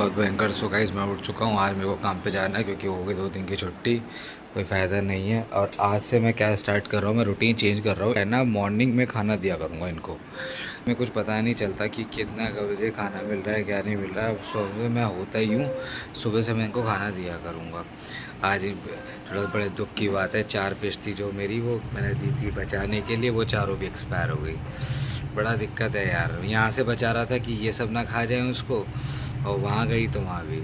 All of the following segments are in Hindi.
बहुत भयंकर। सो गाइस मैं उठ चुका हूँ। आज मेरे को काम पे जाना है क्योंकि हो गई 2 दिन की छुट्टी, कोई फ़ायदा नहीं है। और आज से मैं क्या स्टार्ट कर रहा हूँ, मैं रूटीन चेंज कर रहा हूँ है ना। मॉर्निंग में खाना दिया करूँगा इनको। मैं कुछ पता नहीं चलता कि कितना बजे खाना मिल रहा है क्या नहीं मिल रहा है। सुबह मैं होता ही हूँ, सुबह से मैं इनको खाना दिया करूँगा। आज थोड़ा बड़े दुख की बात है, 4 फिश थी जो मेरी, वो मैंने दी थी बचाने के लिए, वो चारों भी एक्सपायर हो गई। बड़ा दिक्कत है यार। यहाँ से बचा रहा था कि ये सब ना खा जाए उसको, और वहाँ गई तो वहाँ भी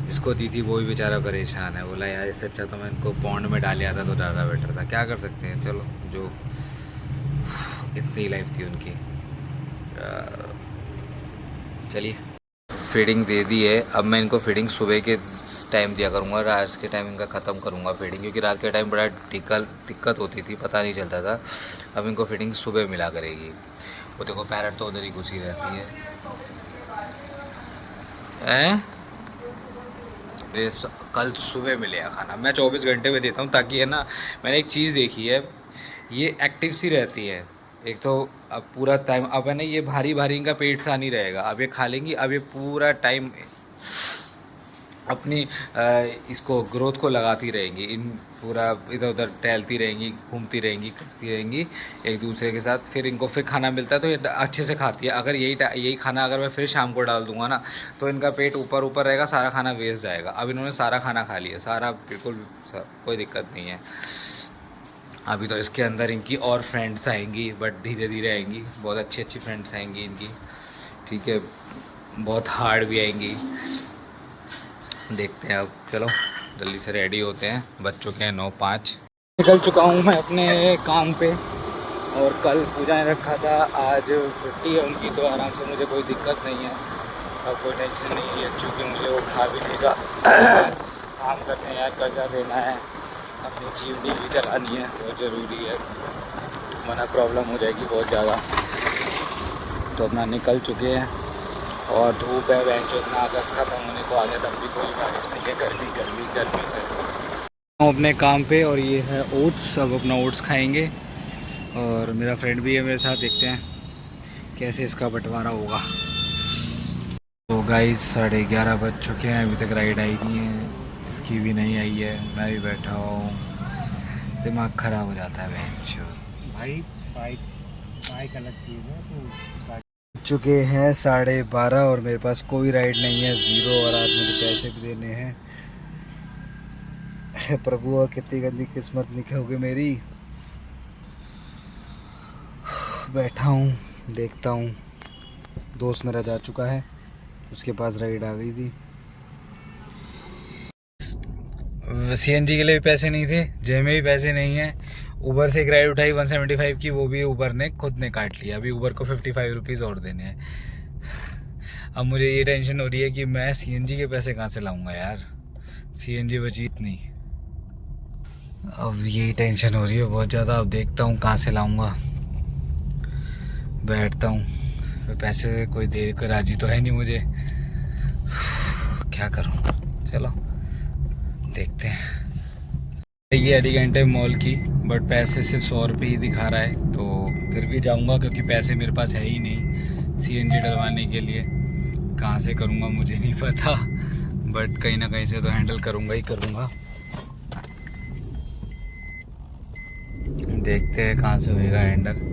जिसको दी थी वो भी बेचारा परेशान है। बोला यार इससे अच्छा तो मैं इनको पौंड में डाल दिया था तो ज़्यादा बेटर था। क्या कर सकते हैं, चलो जो इतनी लाइफ थी उनकी। चलिए फीडिंग दे दी है। अब मैं इनको फीडिंग सुबह के टाइम दिया करूँगा, रात के टाइम इनका ख़त्म करूँगा फीडिंग, क्योंकि रात के टाइम बड़ा दिक्कत होती थी, पता नहीं चलता था। अब इनको फीडिंग सुबह मिला करेगी। वो देखो पैरट तो उधर ही घुसी रहती है। हैं कल सुबह मिलेगा खाना। मैं 24 घंटे में देता हूँ ताकि है ना, मैंने एक चीज़ देखी है, ये एक्टिव सी रहती है। एक तो अब पूरा टाइम, अब है ना ये भारी भारी इनका पेट सा नहीं रहेगा। अब ये खा लेंगी, अब ये पूरा टाइम अपनी इसको ग्रोथ को लगाती रहेंगी। इन पूरा इधर उधर टहलती रहेंगी, घूमती रहेंगी, करती रहेंगी एक दूसरे के साथ। फिर इनको फिर खाना मिलता है तो ये अच्छे से खाती है। अगर यही खाना अगर मैं फिर शाम को डाल दूंगा ना, तो इनका पेट ऊपर ऊपर रहेगा, सारा खाना वेस्ट जाएगा। अब इन्होंने सारा खाना खा लिया, सारा बिल्कुल कोई दिक्कत नहीं है। अभी तो इसके अंदर इनकी और फ्रेंड्स आएंगी, बट धीरे धीरे आएंगी। बहुत अच्छी अच्छी फ्रेंड्स आएंगी इनकी, ठीक है। बहुत हार्ड भी आएंगी, देखते हैं। अब चलो जल्दी से रेडी होते हैं, बज चुके हैं 9:05। निकल चुका हूँ मैं अपने काम पे। और कल पूजा ने रखा था, आज छुट्टी है उनकी, तो आराम से मुझे कोई दिक्कत नहीं है। अब कोई टेंशन नहीं है, क्योंकि मुझे वो खा भी लेगा। काम करने हैं यार, कर्जा देना है, अपनी जीवनी भी चलानी है, बहुत ज़रूरी है, वरना प्रॉब्लम हो जाएगी बहुत ज़्यादा। तो अपना निकल चुके हैं। और धूप है बैंक जो, इतना अगस्त ख़त्म होने को आ गया तब भी कोई बारिश नहीं है। गर्मी गर्मी गर्मी गर्मी। हम अपने काम पे, और ये है ओट्स, सब अपना ओट्स खाएंगे। और मेरा फ्रेंड भी है मेरे साथ, देखते हैं कैसे इसका बंटवारा होगा। तो गाइस 11:30 बज चुके हैं, अभी तक राइड आई नहीं है, इसकी भी नहीं आई है। मैं भी बैठा हूँ, दिमाग ख़राब हो जाता है बेंच भाई। बाइक अलग चीज़ है। तो चुके हैं 12:30 और मेरे पास कोई राइड नहीं है, ज़ीरो। और आज मुझे पैसे भी देने हैं। प्रभु कितनी गंदी किस्मत निकलोगे मेरी। बैठा हूँ, देखता हूँ। दोस्त मेरा जा चुका है, उसके पास राइड आ गई थी। सीएनजी के लिए भी पैसे नहीं थे, जेब में भी पैसे नहीं है। ऊबर से एक राइड उठाई 175 की, वो भी ऊबर ने खुद ने काट लिया। अभी ऊबर को 55 रुपीज़ और देने हैं। अब मुझे ये टेंशन हो रही है कि मैं सीएनजी के पैसे कहाँ से लाऊंगा यार, सीएनजी बची इतनी। अब यही टेंशन हो रही है बहुत ज़्यादा। अब देखता हूँ कहाँ से लाऊंगा, बैठता हूँ। पैसे कोई दे कर राजी तो है नहीं मुझे, क्या करूँ। चलो देखते हैं। ये एलिगेंट मॉल की, बट पैसे सिर्फ 100 रुपये ही दिखा रहा है, तो फिर भी जाऊंगा क्योंकि पैसे मेरे पास है ही नहीं सीएनजी डलवाने के लिए। कहाँ से करूँगा मुझे नहीं पता, बट कहीं ना कहीं से तो हैंडल करूँगा ही करूँगा। देखते हैं कहाँ से होएगा हैंडल।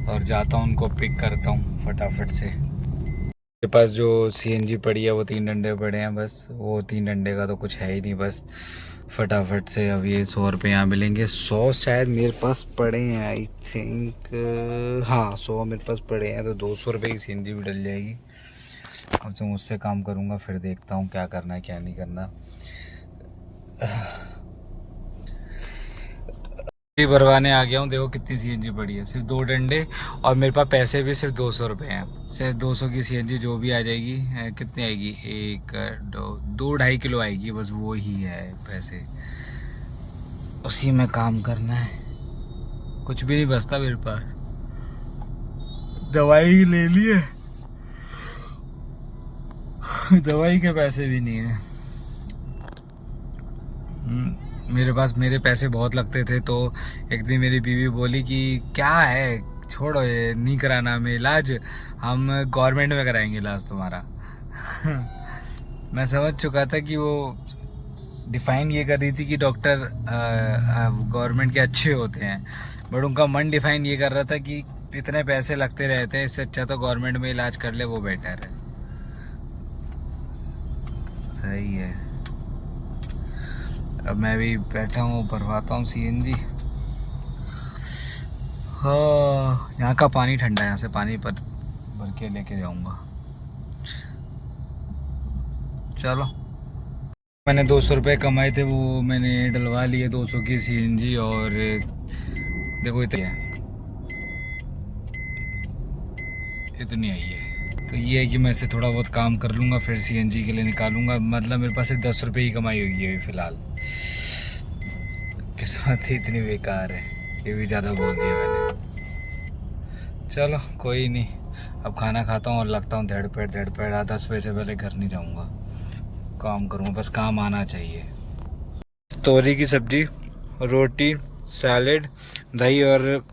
और जाता हूँ उनको पिक करता हूँ फटाफट से। मेरे पास जो सीएनजी पड़ी है वो 3 डंडे पड़े हैं बस, वो 3 डंडे का तो कुछ है ही नहीं। बस फटाफट से अब ये 100 रुपये यहाँ मिलेंगे। 100 शायद मेरे पास पड़े हैं, आई थिंक। हाँ 100 मेरे पास पड़े हैं, तो 200 रुपये की सीएनजी भी डल जाएगी। अब से मुझसे काम करूँगा, फिर देखता हूँ क्या करना है क्या नहीं करना। ये भरवाने आ गया हूँ, देखो कितनी सीएनजी पड़ी है, सिर्फ 2 डंडे। और मेरे पास पैसे भी सिर्फ 200 रुपये हैं। सिर्फ 200 की सीएनजी जो भी आ जाएगी, कितनी आएगी, 2-2.5 किलो आएगी, बस वो ही है पैसे। उसी में काम करना है, कुछ भी नहीं बचता मेरे पास। दवाई ले लिए, दवाई के पैसे भी नहीं है मेरे पास। मेरे पैसे बहुत लगते थे, तो एक दिन मेरी बीवी बोली कि क्या है छोड़ो, ये नहीं कराना हमें इलाज, हम गवर्नमेंट में कराएंगे इलाज तुम्हारा। मैं समझ चुका था कि वो डिफाइन ये कर रही थी कि डॉक्टर गवर्नमेंट के अच्छे होते हैं, बट उनका मन डिफाइन ये कर रहा था कि इतने पैसे लगते रहते हैं, इससे अच्छा तो गवर्नमेंट में इलाज कर ले, वो बेटर है। सही है। अब मैं भी बैठा हूँ, भरवाता हूँ सीएनजी। हाँ, यहाँ का पानी ठंडा है, यहाँ से पानी पर भर के लेके जाऊँगा। चलो, मैंने 200 रुपये कमाए थे, वो मैंने डलवा लिए 200 की सीएनजी। और देखो इतनी आई है, तो ये है कि मैं इसे थोड़ा बहुत काम कर लूँगा, फिर सीएनजी के लिए निकालूंगा। मतलब मेरे पास 10 रुपये ही कमाई हुई है अभी फ़िलहाल। किस्मत ही इतनी बेकार है, ये भी ज़्यादा बोल दिया मैंने। चलो कोई नहीं, अब खाना खाता हूँ और लगता हूँ धड़ पैर 10 बजे से पहले घर नहीं जाऊँगा, काम करूँगा, बस काम आना चाहिए। तोरी की सब्जी, रोटी, सैलेड, दही और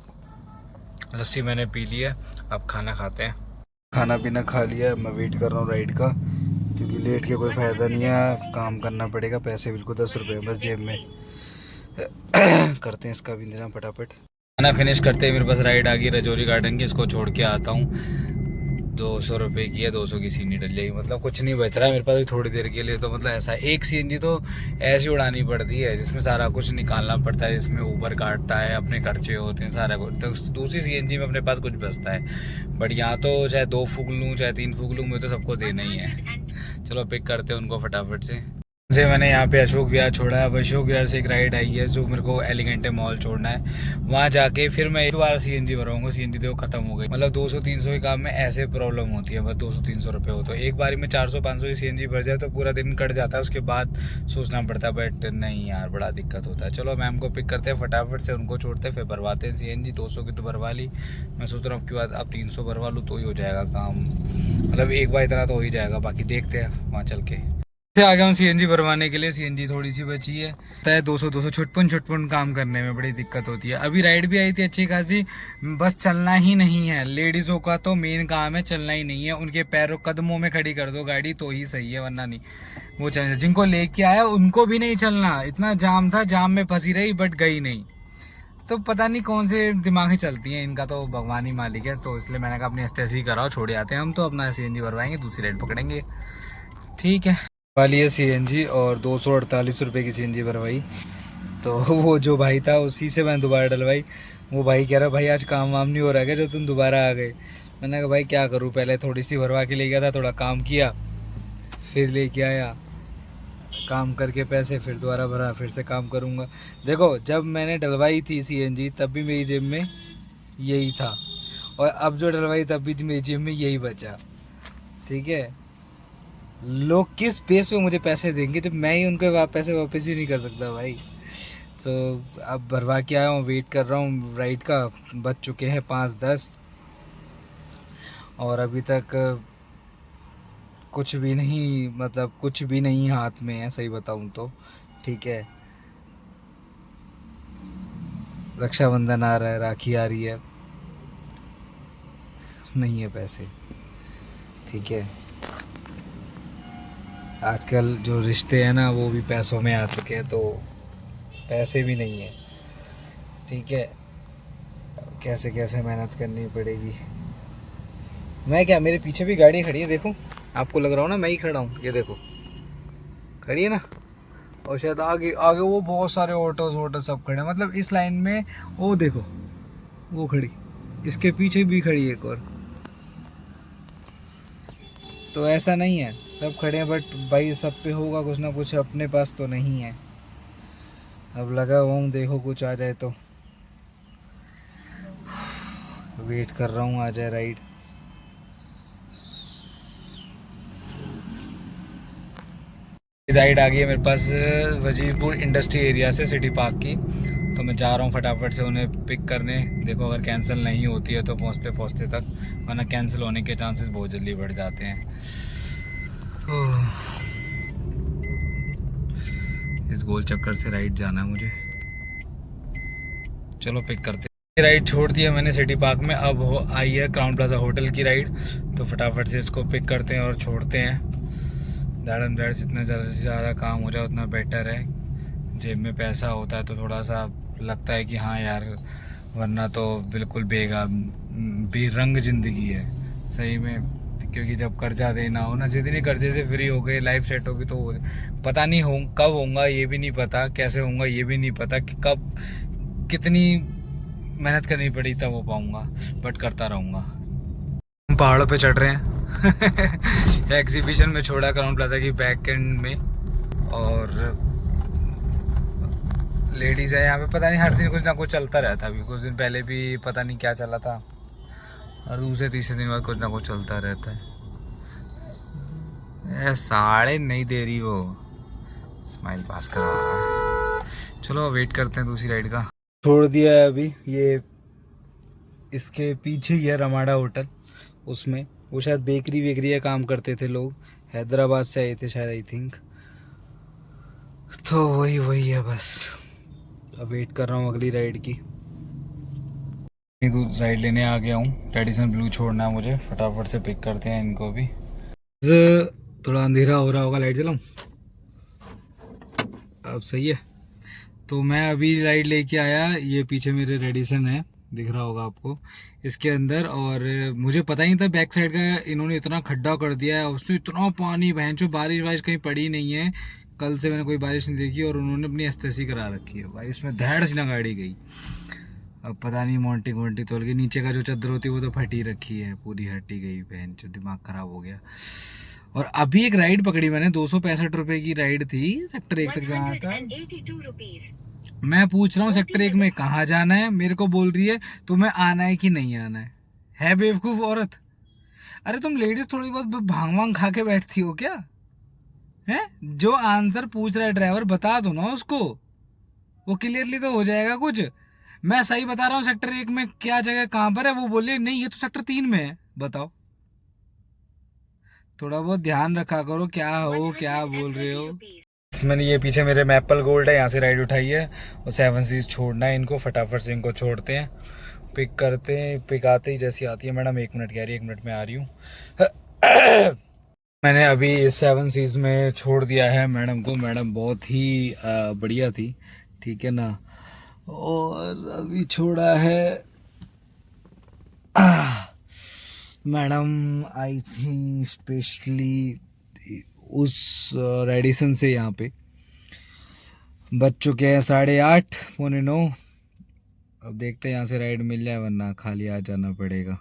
लस्सी मैंने पी लिया। अब खाना खाते हैं। खाना पीना खा लिया, मैं वेट कर रहा हूँ राइड का, क्योंकि लेट के कोई फ़ायदा नहीं है, काम करना पड़ेगा। पैसे बिल्कुल 10 रुपये बस जेब में। करते हैं इसका भी इंतजाम फटाफट। खाना फिनिश करते हैं, मेरे पास राइड आ गई रजौरी गार्डन की, इसको छोड़ के आता हूँ। 200 रुपये की है, 200 की सीनी डल जाएगी, मतलब कुछ नहीं बच रहा है मेरे पास भी थोड़ी देर के लिए। तो मतलब ऐसा एक सीएनजी तो ऐसी उड़ानी पड़ती है जिसमें सारा कुछ निकालना पड़ता है, जिसमें ऊबर काटता है, अपने खर्चे होते हैं, सारा कुछ। तो दूसरी सीएनजी में अपने पास कुछ बचता है, बट यहाँ तो चाहे 2 फूक लूँ चाहे 3 फूक लूँ, मुझे तो सबको देना ही है। चलो पिक करते हैं उनको फटाफट से मैंने यहाँ पे अशोक विहार छोड़ा है। अब अशोक विहार से एक राइड आई है जो मेरे को एलिगेंटे मॉल छोड़ना है, वहाँ जाके फिर मैं दोबारा सीएनजी भराऊंगा। सीएनजी देखो खत्म हो गई, मतलब 200-300 के काम में ऐसे प्रॉब्लम होती है, बस 200-300 रुपये हो तो एक बारी में 400-500 की सीएनजी भर जाए तो पूरा दिन कट जाता है, उसके बाद सोचना पड़ता है। बट नहीं यार, बड़ा दिक्कत होता है। चलो मैम को पिक करते हैं फटाफट से, उनको छोड़ते हैं, फिर भरवाते हैं सीएनजी। 200 की तो भरवा ली, मैं सोच रहा हूँ आपके बाद अब 300 भरवा लूँ तो ही हो जाएगा काम, मतलब एक बार इतना तो हो ही जाएगा, बाकी देखते हैं वहाँ चल के। से आ गया हूँ सीएनजी भरवाने के लिए, सीएनजी थोड़ी सी बची है। 200 छुटपुन काम करने में बड़ी दिक्कत होती है। अभी राइड भी आई थी अच्छी खासी, बस चलना ही नहीं है। लेडीज़ों का तो मेन काम है चलना ही नहीं है, उनके पैरों कदमों में खड़ी कर दो गाड़ी तो ही सही है, वरना नहीं वो चल। जिनको लेके आया उनको भी नहीं चलना, इतना जाम था, जाम में फंसी रही बट गई नहीं। तो पता नहीं कौन से दिमाग चलती हैं इनका, तो भगवान ही मालिक है। तो इसलिए मैंने कहा अपनी हस्ते ही कराओ, छोड़े आते हैं हम, तो अपना सीएनजी भरवाएंगे, दूसरी राइड पकड़ेंगे। ठीक है, वाली है सीएनजी और 248 रुपये की सीएनजी भरवाई। तो वो जो भाई था उसी से मैंने दोबारा डलवाई। वो भाई कह रहा भाई आज काम वाम नहीं हो रहा है जो तुम दोबारा आ गए। मैंने कहा भाई क्या करूँ, पहले थोड़ी सी भरवा के ले गया था, थोड़ा काम किया, फिर लेके आया, काम करके पैसे फिर दोबारा भरा, फिर से काम करूँगा। देखो जब मैंने डलवाई थी सीएनजी तब भी मेरी जेब में यही था, और अब जो डलवाई तब भी मेरी जेब में यही बचा। ठीक है, लोग किस बेस पे मुझे पैसे देंगे जब मैं ही उनको पैसे वापस ही नहीं कर सकता भाई। तो अब भरवा के आया हूँ, वेट कर रहा हूँ राइड का। बज चुके हैं 5:10 और अभी तक कुछ भी नहीं, मतलब कुछ भी नहीं हाथ में है, सही बताऊँ तो। ठीक है, रक्षाबंधन आ रहा है, राखी आ रही है, नहीं है पैसे। ठीक है, आजकल जो रिश्ते हैं ना वो भी पैसों में आ चुके हैं, तो पैसे भी नहीं है। ठीक है, कैसे कैसे मेहनत करनी पड़ेगी। मैं क्या, मेरे पीछे भी गाड़ी खड़ी है, देखो आपको लग रहा हो ना मैं ही खड़ा हूँ, ये देखो खड़ी है ना। और शायद आगे आगे वो बहुत सारे ऑटो सब खड़े हैं, मतलब इस लाइन में वो देखो वो खड़ी, इसके पीछे भी खड़ी है एक और। तो ऐसा नहीं है सब खड़े हैं, बट भाई सब पे होगा कुछ ना कुछ, अपने पास तो नहीं है। अब लगा हुआ हूँ, देखो कुछ आ जाए तो। वेट कर रहा हूँ आ जाए राइड। राइड आ गई है मेरे पास वजीरपुर इंडस्ट्री एरिया से, सिटी पार्क की। तो मैं जा रहा हूँ फटाफट से उन्हें पिक करने। देखो अगर कैंसिल नहीं होती है तो पहुँचते पहुँचते तक, वरना कैंसिल होने के चांसेस बहुत जल्दी बढ़ जाते हैं। इस गोल चक्कर से राइड जाना है मुझे। चलो पिक करते। राइड छोड़ दिया मैंने सिटी पार्क में, अब आई है क्राउन प्लाजा होटल की राइड। तो फटाफट से इसको पिक करते हैं और छोड़ते हैं। धड़म धड़ जितना जल्दी से ज़्यादा काम हो जाए उतना बेटर है। जेब में पैसा होता है तो थोड़ा सा लगता है कि हाँ यार, वरना तो बिल्कुल बेरंग ज़िंदगी है सही में। क्योंकि जब कर्जा देना हो ना, जितने कर्जे से फ्री हो गए, लाइफ सेट होगी तो पता नहीं हो कब होगा, ये भी नहीं पता कैसे होगा, ये भी नहीं पता कि कब कितनी मेहनत करनी पड़ी तब हो पाऊंगा, बट करता रहूँगा। हम पहाड़ों पे चढ़ रहे हैं एग्जीबिशन में छोड़ा क्राउन प्लाजा की बैक एंड में, और लेडीज़ है यहाँ पे। पता नहीं हर दिन कुछ ना कुछ चलता रहता है। अभी कुछ दिन पहले भी पता नहीं क्या चला था, और दूसरे तीसरे दिन बाद कुछ ना कुछ चलता रहता है। साढ़े नहीं दे रही वो, स्माइल पास करवा रहा है। चलो वेट करते हैं दूसरी राइड का। छोड़ दिया है अभी, ये इसके पीछे ही है रमाडा होटल। उसमें वो शायद बेकरी वेकरी का काम करते थे लोग, हैदराबाद से आए थे शायद, आई थिंक। तो वही है बस। अब वेट कर रहा हूँ अगली राइड की। राइड लेने आ गया हूँ, रेडिसन ब्लू छोड़ना है मुझे, फटाफट से पिक करते हैं इनको भी। थोड़ा अंधेरा हो रहा होगा, लाइट जलाऊं? अब सही है। तो मैं अभी राइड लेके आया, ये पीछे मेरे रेडिसन है, दिख रहा होगा आपको, इसके अंदर। और मुझे पता ही नहीं था बैक साइड का इन्होंने इतना खड्डा कर दिया है, उसमें इतना पानी, भैंचो बारिश वारिश कहीं पड़ी नहीं है। कल से मैंने कोई बारिश नहीं देखी, और उन्होंने अपनी एस्तेसी करा रखी है भाई, इसमें धैड़ सी ना गाड़ी गई। अब पता नहीं मोंटी तोल के नीचे का जो चादर होती है वो तो फटी रखी है, पूरी हटी गई, बहन जो दिमाग खराब हो गया। और अभी एक राइड पकड़ी मैंने, 265 रुपए की राइड थी, सेक्टर 1 तक जाना था। मैं पूछ रहा हूँ सेक्टर 1 में कहाँ जाना है, मेरे को बोल रही है तुम्हें आना है कि नहीं आना है बेवकूफ औरत। अरे तुम लेडीज थोड़ी बहुत भांग वांग खा के बैठती हो क्या है? जो आंसर पूछ रहा है ड्राइवर बता दो ना उसको, वो क्लियरली तो हो जाएगा कुछ। मैं सही बता रहा हूँ सेक्टर 1 में क्या जगह कहाँ पर है, वो बोलिए नहीं ये तो सेक्टर 3 में है। बताओ, थोड़ा बहुत ध्यान रखा करो, क्या हो क्या बोल रहे हो। मैंने ये पीछे मेरे मैपल गोल्ड है, यहाँ से राइड उठाई है, और 7 सीज छोड़ना है इनको। फटाफट से इनको छोड़ते हैं, पिक करते हैं। पिक आते ही जैसी आती है मैडम, 1 मिनट कह रही है, 1 मिनट में आ रही हूँ। मैंने अभी 7 सीज में छोड़ दिया है मैडम को। मैडम बहुत ही बढ़िया थी, ठीक है ना। और अभी छोड़ा है मैडम, आई थिंक स्पेशली उस रेडिसन से यहाँ पे बज चुके हैं 8:30 पौने 9। अब देखते हैं यहाँ से राइड मिल जाए, वरना खाली आ जाना पड़ेगा।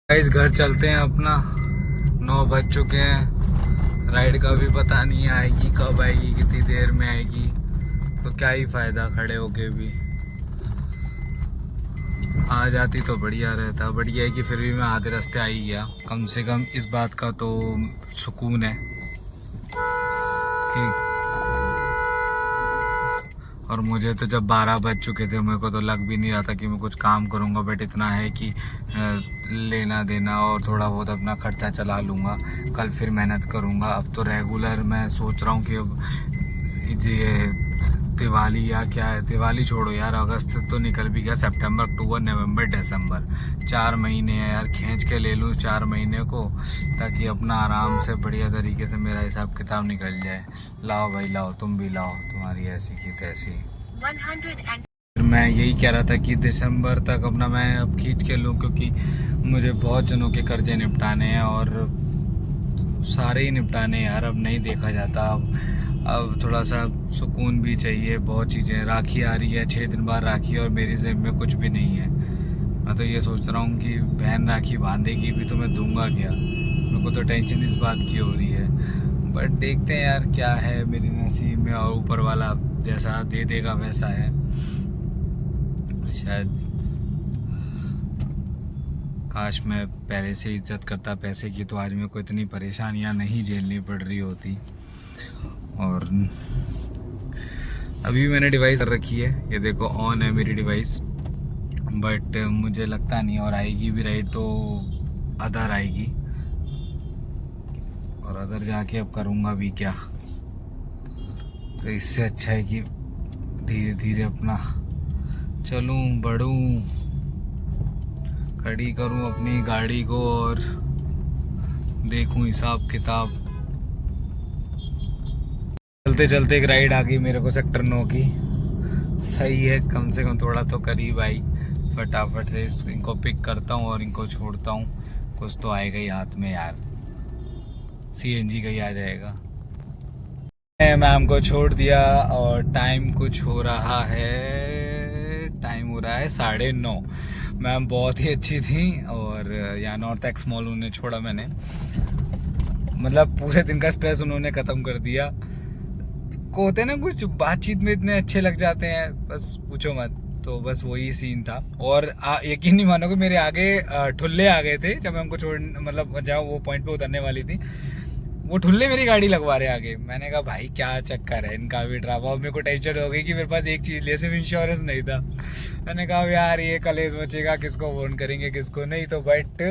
इस घर चलते हैं अपना, 9 बज चुके हैं। राइड का भी पता नहीं आएगी कब आएगी, कितनी देर में आएगी, तो क्या ही फ़ायदा खड़े होके भी। आ जाती तो बढ़िया रहता, बढ़िया है कि फिर भी मैं आधे रास्ते आ ही गया। कम से कम इस बात का तो सुकून है कि, और मुझे तो जब 12 बज चुके थे मेरे को तो लग भी नहीं रहा था कि मैं कुछ काम करूँगा, बट इतना है कि लेना देना और थोड़ा बहुत अपना खर्चा चला लूँगा। कल फिर मेहनत करूँगा। अब तो रेगुलर मैं सोच रहा हूँ कि अब ये दिवाली या क्या है, दिवाली छोड़ो यार, अगस्त तो निकल भी गया, सितंबर, अक्टूबर, नवंबर, दिसंबर, 4 महीने हैं यार, खींच के ले लूँ 4 महीने को, ताकि अपना आराम से बढ़िया तरीके से मेरा हिसाब किताब निकल जाए। लाओ भाई लाओ, तुम भी लाओ, तुम्हारी ऐसी की तैसी। मैं यही कह रहा था कि दिसंबर तक अपना मैं अब खींच के लूँ, क्योंकि मुझे बहुत जनों के कर्जे निपटाने हैं, और सारे ही निपटाने यार, अब नहीं देखा जाता। अब थोड़ा सा सुकून भी चाहिए, बहुत चीज़ें। राखी आ रही है, 6 दिन बाद राखी, और मेरी जेब में कुछ भी नहीं है। मैं तो ये सोच रहा हूँ कि बहन राखी बांधेगी भी तो मैं दूंगा क्या। मेरे को तो टेंशन इस बात की हो रही है, बट देखते हैं यार क्या है मेरी नसीब में, और ऊपर वाला जैसा दे देगा वैसा है शायद। काश मैं पहले से इज्जत करता पैसे की, तो आज मेरे को इतनी परेशानियाँ नहीं झेलनी पड़ रही होती। और अभी मैंने डिवाइस कर रखी है, ये देखो ऑन है मेरी डिवाइस, बट मुझे लगता नहीं और आएगी भी राइड तो अदर आएगी, और अदर जाके अब करूँगा भी क्या। तो इससे अच्छा है कि धीरे धीरे अपना चलूं, बढ़ूं, खड़ी करूं अपनी गाड़ी को और देखूं हिसाब किताब। चलते चलते एक राइड आ गई मेरे को सेक्टर 9 की। सही है, कम से कम थोड़ा तो करीब आई। फटाफट से इनको पिक करता हूँ और इनको छोड़ता हूँ। कुछ तो आएगा ही हाथ में यार, सीएनजी का ही आ जाएगा। मैम को छोड़ दिया और टाइम कुछ हो रहा है, टाइम हो रहा है 9:30। मैम बहुत ही अच्छी थी और यहाँ नॉर्थ एक्स मॉल उन्हें छोड़ा मैंने। मतलब पूरे दिन का स्ट्रेस उन्होंने ख़त्म कर दिया। को होते हैं ना कुछ बातचीत में इतने अच्छे लग जाते हैं, बस पूछो मत। तो बस वही सीन था। और यकीन नहीं मानोगे, मेरे आगे ठुल्ले आ गए थे जब मैं उनको छोड़, मतलब जहाँ वो पॉइंट पे उतरने वाली थी, वो ठुल्ले मेरी गाड़ी लगवा रहे आगे। मैंने कहा भाई क्या चक्कर है इनका भी ड्रामा। और मेरे को टेंशन हो गई कि मेरे पास एक चीज़ लिए, सिर्फ इंश्योरेंस नहीं था। मैंने कहा यार ये कलेश मचेगा, किसको फोन करेंगे किसको नहीं। तो बट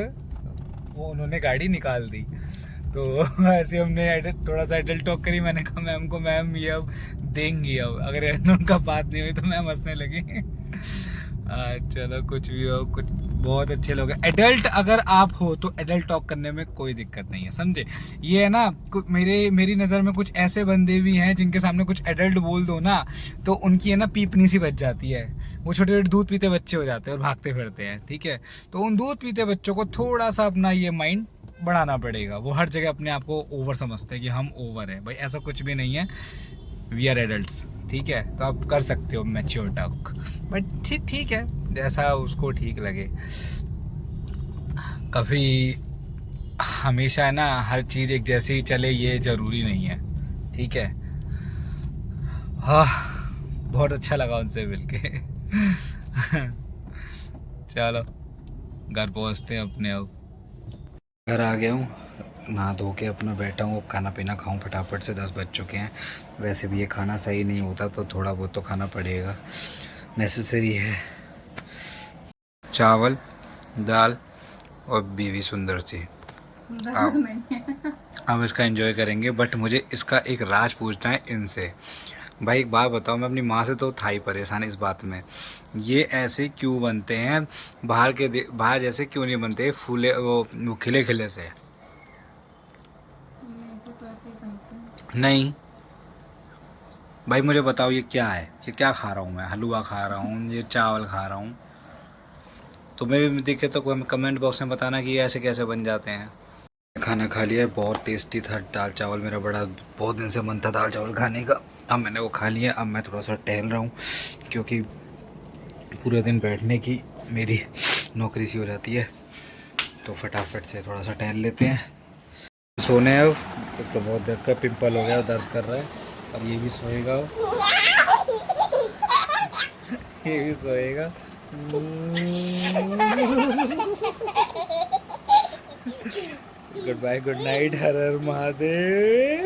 वो उन्होंने गाड़ी निकाल दी। तो ऐसे हमने थोड़ा सा एडल्ट टॉक करी। मैंने कहा मैम को, मैम ये अब देंगी, अब अगर उनका बात नहीं हुई तो मैम हंसने लगी। चलो कुछ भी हो, कुछ बहुत अच्छे लोग हैं। एडल्ट अगर आप हो तो एडल्ट टॉक करने में कोई दिक्कत नहीं है, समझे। ये है ना, मेरी नज़र में कुछ ऐसे बंदे भी हैं जिनके सामने कुछ एडल्ट बोल दो ना तो उनकी है ना पीपनी सी बच जाती है। वो छोटे छोटे दूध पीते बच्चे हो जाते हैं और भागते फिरते हैं, ठीक है। तो उन दूध पीते बच्चों को थोड़ा सा अपना ये माइंड बढ़ाना पड़ेगा। वो हर जगह अपने आप को ओवर समझते हैं कि हम ओवर है। भाई ऐसा कुछ भी नहीं है, वी आर एडल्ट्स, ठीक है। तो आप कर सकते हो मैच्योर टॉक, बट ठीक है, जैसा उसको ठीक लगे। कभी हमेशा है ना हर चीज़ एक जैसे ही चले ये ज़रूरी नहीं है, ठीक है। हाँ, बहुत अच्छा लगा उनसे मिलके। चलो घर पहुँचते हैं अपने। अब घर आ गया हूँ, नहा धो के अपना बैठा हूँ। अब खाना पीना खाऊं फटाफट से, 10 बज चुके हैं। वैसे भी ये खाना सही नहीं होता तो थोड़ा बहुत तो खाना पड़ेगा, नेसेसरी है। चावल, दाल और बीवी सुंदर सी। हम इसका एंजॉय करेंगे। बट मुझे इसका एक राज पूछना है इनसे। भाई एक बात बताओ, मैं अपनी माँ से तो था ही परेशान इस बात में, ये ऐसे क्यों बनते हैं बाहर जैसे क्यों नहीं बनते फूले वो खिले खिले से? नहीं भाई मुझे बताओ ये क्या है, ये क्या खा रहा हूँ मैं? हलवा खा रहा हूँ, ये चावल खा रहा हूँ। तुम्हें भी दिखे तो कोई कमेंट बॉक्स में बताना कि ये ऐसे कैसे बन जाते हैं। खाना खा लिया है, बहुत टेस्टी था दाल चावल। मेरा बहुत दिन से मन था दाल चावल खाने का, अब मैंने वो खा लिया। अब मैं थोड़ा सा टहल रहा हूँ क्योंकि पूरे दिन बैठने की मेरी नौकरी सी हो जाती है। तो फटाफट से थोड़ा सा टहल लेते हैं, सोने। अब एक तो बहुत देर का पिंपल हो गया, दर्द कर रहा है, और ये भी सोएगा। ये भी सोएगा। गुड बाय, गुड नाइट, हर हर महादेव।